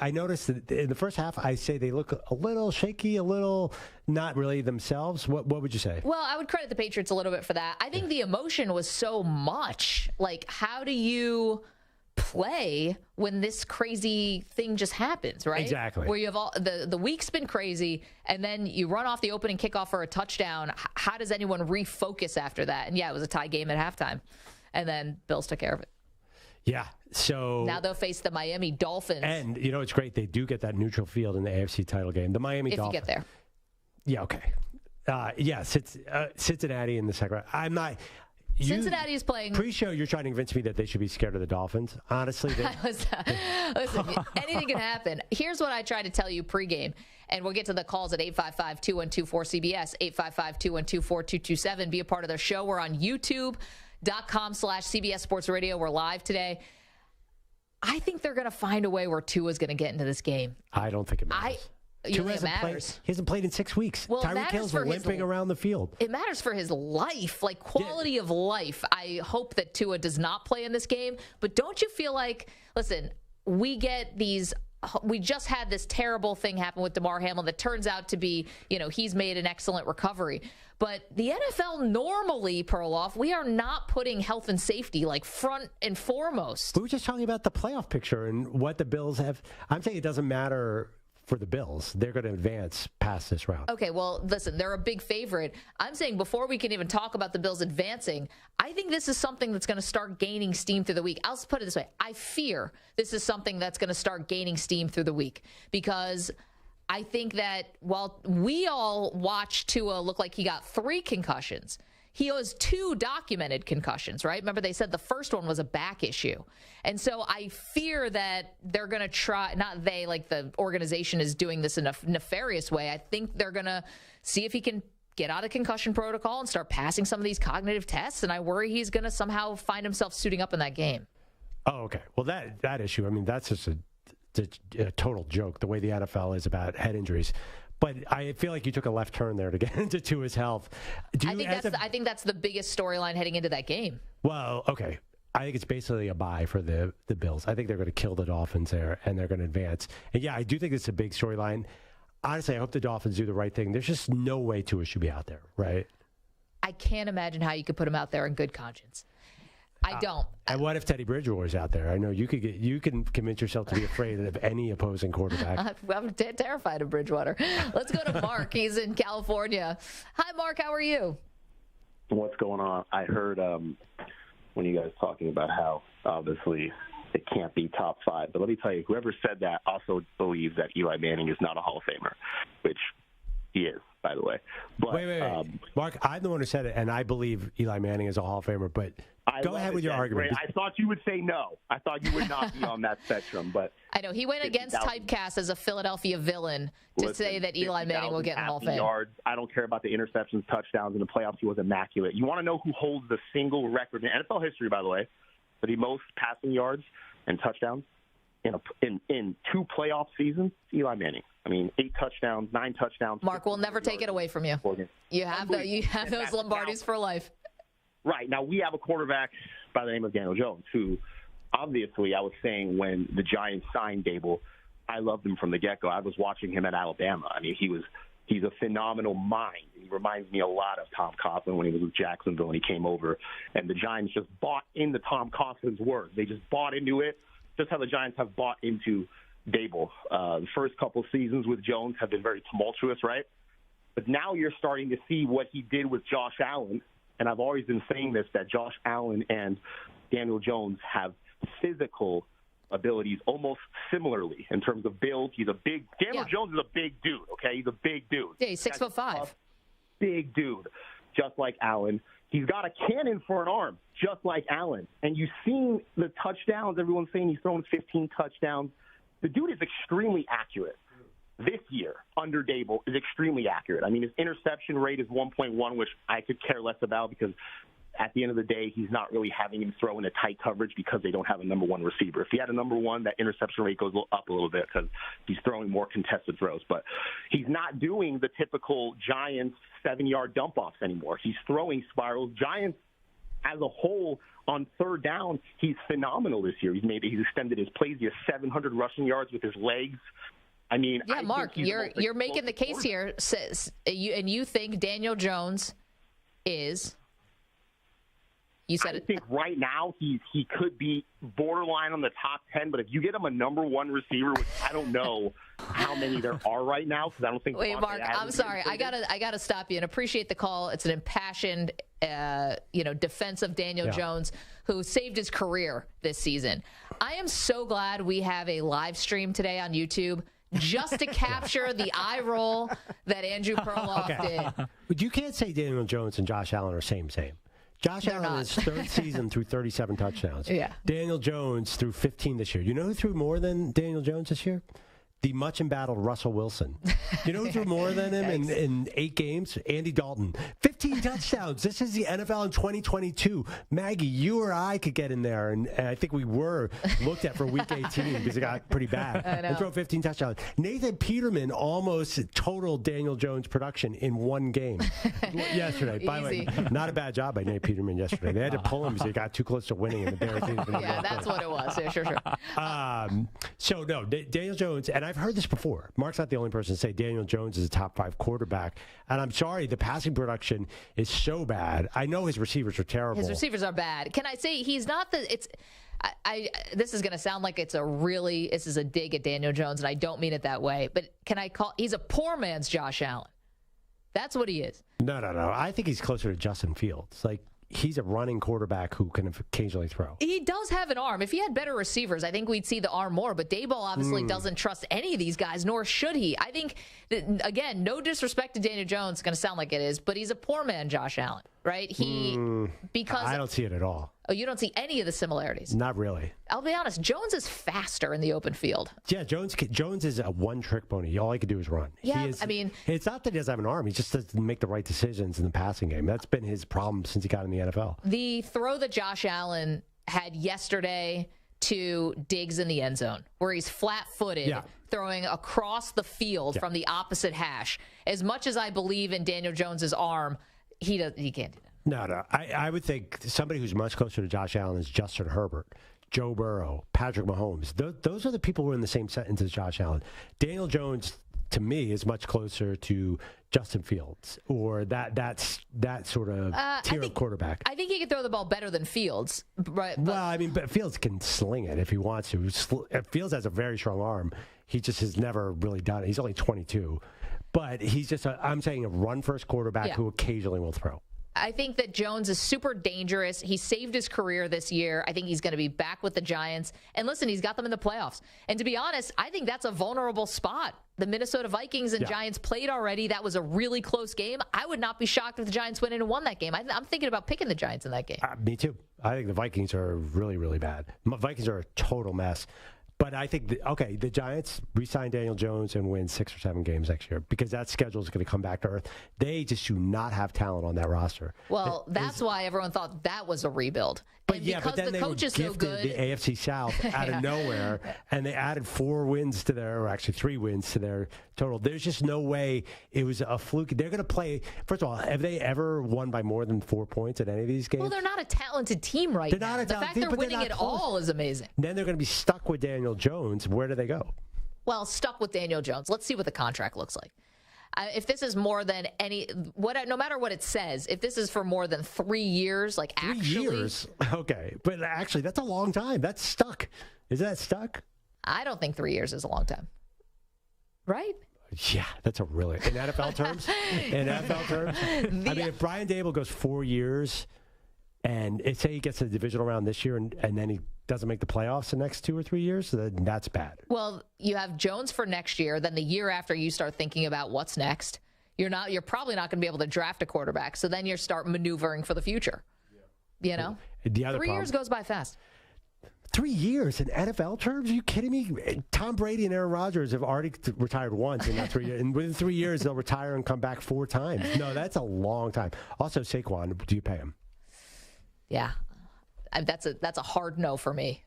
I noticed that in the first half, I say they look a little shaky, a little not really themselves. What would you say? Well, I would credit the Patriots a little bit for that. I think the emotion was so much. Like, how do you play when this crazy thing just happens, right? Exactly. Where you have all the week's been crazy, and then you run off the opening kickoff for a touchdown. How does anyone refocus after that? And yeah, it was a tie game at halftime, and then Bills took care of it. Yeah. So now they'll face the Miami Dolphins. And, it's great. They do get that neutral field in the AFC title game. The Miami Dolphins. If you get there. Yeah, okay. Cincinnati in the second round. Cincinnati is playing. Pre-show, you're trying to convince me that they should be scared of the Dolphins. Honestly. Listen, anything can happen. Here's what I tried to tell you pregame. And we'll get to the calls at 855-212-4CBS, 855-212-4227. Be a part of the show. We're on YouTube.com/CBS Sports Radio. We're live today. I think they're going to find a way where Tua's going to get into this game. I don't think it matters. You think it matters? He hasn't played in 6 weeks. Well, Tyreek Hill's limping around the field. It matters for his life, like quality of life. I hope that Tua does not play in this game. But don't you feel like, listen, we just had this terrible thing happen with DeMar Hamlin that turns out to be, he's made an excellent recovery. But the NFL normally, Perloff, we are not putting health and safety like front and foremost. We were just talking about the playoff picture and what the Bills have. I'm saying it doesn't matter for the Bills. They're going to advance past this round. Okay, well, listen, they're a big favorite. I'm saying before we can even talk about the Bills advancing, I think this is something that's going to start gaining steam through the week. I'll put it this way. I fear this is something that's going to start gaining steam through the week because I think that while we all watched Tua look like he got 3 concussions, he has 2 documented concussions, right? Remember, they said the first one was a back issue. And so I fear that they're going to try, not they, like the organization is doing this in a nefarious way. I think they're going to see if he can get out of concussion protocol and start passing some of these cognitive tests. And I worry he's going to somehow find himself suiting up in that game. Oh, okay. Well, that issue, that's just a total joke, the way the NFL is about head injuries. But I feel like you took a left turn there to get into Tua's health. I think that's the biggest storyline heading into that game. Well, okay. I think it's basically a bye for the Bills. I think they're going to kill the Dolphins there, and they're going to advance. And, yeah, I do think it's a big storyline. Honestly, I hope the Dolphins do the right thing. There's just no way Tua should be out there, right? I can't imagine how you could put him out there in good conscience. I don't. And what if Teddy Bridgewater's out there? I know you can convince yourself to be afraid of any opposing quarterback. I'm terrified of Bridgewater. Let's go to Mark. He's in California. Hi, Mark. How are you? What's going on? I heard when you guys talking about how obviously it can't be top 5. But let me tell you, whoever said that also believes that Eli Manning is not a Hall of Famer, which he is, by the way. But, wait. Mark, I'm the one who said it, and I believe Eli Manning is a Hall of Famer, but go ahead with your argument. I thought you would say no. I thought you would not be on that spectrum. But I know. He went against typecast as a Philadelphia villain to say that Eli Manning will get in the Hall of Fame. Yards. I don't care about the interceptions, touchdowns. In the playoffs, he was immaculate. You want to know who holds the single record in NFL history, by the way, for the most passing yards and touchdowns in 2 playoff seasons? Eli Manning. 8 touchdowns, 9 touchdowns. Mark, we'll never take it away from you. You have those Lombardis for life. Right. Now, we have a quarterback by the name of Daniel Jones, who obviously I was saying when the Giants signed Dable, I loved him from the get-go. I was watching him at Alabama. He's a phenomenal mind. He reminds me a lot of Tom Coughlin when he was with Jacksonville and he came over. And the Giants just bought into Tom Coughlin's words. They just bought into it, just how the Giants have bought into Dable. The first couple seasons with Jones have been very tumultuous, right? But now you're starting to see what he did with Josh Allen. And I've always been saying this, that Josh Allen and Daniel Jones have physical abilities almost similarly in terms of build. Daniel Jones is a big dude, okay? He's a big dude. Yeah, he's 6'5". Big dude, just like Allen. He's got a cannon for an arm, just like Allen. And you've seen the touchdowns. Everyone's saying he's thrown 15 touchdowns. The dude is extremely accurate. This year, under Dable, is extremely accurate. His interception rate is 1.1, which I could care less about because at the end of the day, he's not really having him throw in a tight coverage because they don't have a number 1 receiver. If he had a number 1, that interception rate goes up a little bit because he's throwing more contested throws. But he's not doing the typical Giants 7-yard dump-offs anymore. He's throwing spirals. Giants, as a whole, on third down, he's phenomenal this year. He's extended his plays. He has 700 rushing yards with his legs. I mean, yeah, Mark, you're making the case here, and you think Daniel Jones is. You said I think right now he could be borderline on the top 10, but if you get him a number one receiver, which I don't know how many there are right now, because I don't think. Wait, Mark, I'm sorry, I gotta stop you and appreciate the call. It's an impassioned, defense of Daniel Jones, who saved his career this season. I am so glad we have a live stream today on YouTube just to capture the eye roll that Andrew Perloff did. But you can't say Daniel Jones and Josh Allen are same. Josh Allen is third season through 37 touchdowns. Yeah. Daniel Jones threw 15 this year. You know who threw more than Daniel Jones this year? The much embattled Russell Wilson. You know who threw more than him in 8 games? Andy Dalton. 15 touchdowns. This is the NFL in 2022. Maggie, you or I could get in there, and I think we were looked at for week 18 because it got pretty bad. And throw 15 touchdowns. Nathan Peterman almost totaled Daniel Jones' production in 1 game yesterday. By the way, not a bad job by Nate Peterman yesterday. They had to pull him because he got too close to winning, and the Bears didn't even Yeah, that's what it was. Yeah, sure. So, no, Daniel Jones, and I've heard this before. Mark's not the only person to say Daniel Jones is a top 5 quarterback. And I'm sorry, the passing production is so bad. I know his receivers are terrible. His receivers are bad. Can I say he's not the – it's – this is going to sound like this is a dig at Daniel Jones, and I don't mean it that way. But he's a poor man's Josh Allen. That's what he is. No. I think he's closer to Justin Fields. Like, he's a running quarterback who can occasionally throw. He does have an arm. If he had better receivers, I think we'd see the arm more. But Daboll obviously doesn't trust any of these guys, nor should he. I think, that, again, no disrespect to Daniel Jones. It's going to sound like it is, but he's a poor man, Josh Allen, right? Because I don't see it at all. Oh, you don't see any of the similarities? Not really. I'll be honest. Jones is faster in the open field. Yeah, Jones is a one-trick pony. All he can do is run. Yeah, it's not that he doesn't have an arm. He just doesn't make the right decisions in the passing game. That's been his problem since he got in the NFL. The throw that Josh Allen had yesterday to Diggs in the end zone, where he's flat-footed, throwing across the field from the opposite hash. As much as I believe in Daniel Jones's arm, he can't do that. No. I would think somebody who's much closer to Josh Allen is Justin Herbert, Joe Burrow, Patrick Mahomes. Those are the people who are in the same sentence as Josh Allen. Daniel Jones, to me, is much closer to Justin Fields or that sort of tier of quarterback. I think he can throw the ball better than Fields. Right, but Fields can sling it if he wants to. Fields has a very strong arm. He just has never really done it. He's only 22. But he's just, I'm saying, a run-first quarterback who occasionally will throw. I think that Jones is super dangerous. He saved his career this year. I think he's going to be back with the Giants. And listen, he's got them in the playoffs. And to be honest, I think that's a vulnerable spot. The Minnesota Vikings and Giants played already. That was a really close game. I would not be shocked if the Giants went in and won that game. I'm thinking about picking the Giants in that game. Me too. I think the Vikings are really, really bad. The Vikings are a total mess. But I think, the Giants re-sign Daniel Jones and win 6 or 7 games next year because that schedule is going to come back to earth. They just do not have talent on that roster. Well, that's why everyone thought that was a rebuild. But because the coach is so good, the AFC South out of nowhere, and they added 3 wins to their total. There's just no way it was a fluke. They're going to play. First of all, have they ever won by more than 4 points at any of these games? Well, they're not a talented team right now. The fact they're winning it all is amazing. Then they're going to be stuck with Daniel Jones. Where do they go? Well, stuck with Daniel Jones. Let's see what the contract looks like. If this is more than no matter what it says, if this is for more than 3 years, 3 years, okay, but actually that's a long time. That's stuck. Is that stuck? I don't think 3 years is a long time. Right? Yeah, that's a really in NFL terms. I mean, if Brian Daboll goes 4 years, and say he gets to the divisional round this year, and then he doesn't make the playoffs the next 2 or 3 years, then that's bad. Well, you have Jones for next year. Then the year after, you start thinking about what's next. You're probably not going to be able to draft a quarterback. So then you start maneuvering for the future. You know, the other 3 years goes by fast. 3 years in NFL terms? Are you kidding me? Tom Brady and Aaron Rodgers have already retired once in that 3 years. And within 3 years, they'll retire and come back 4 times. No, that's a long time. Also, Saquon, do you pay him? Yeah, that's a hard no for me.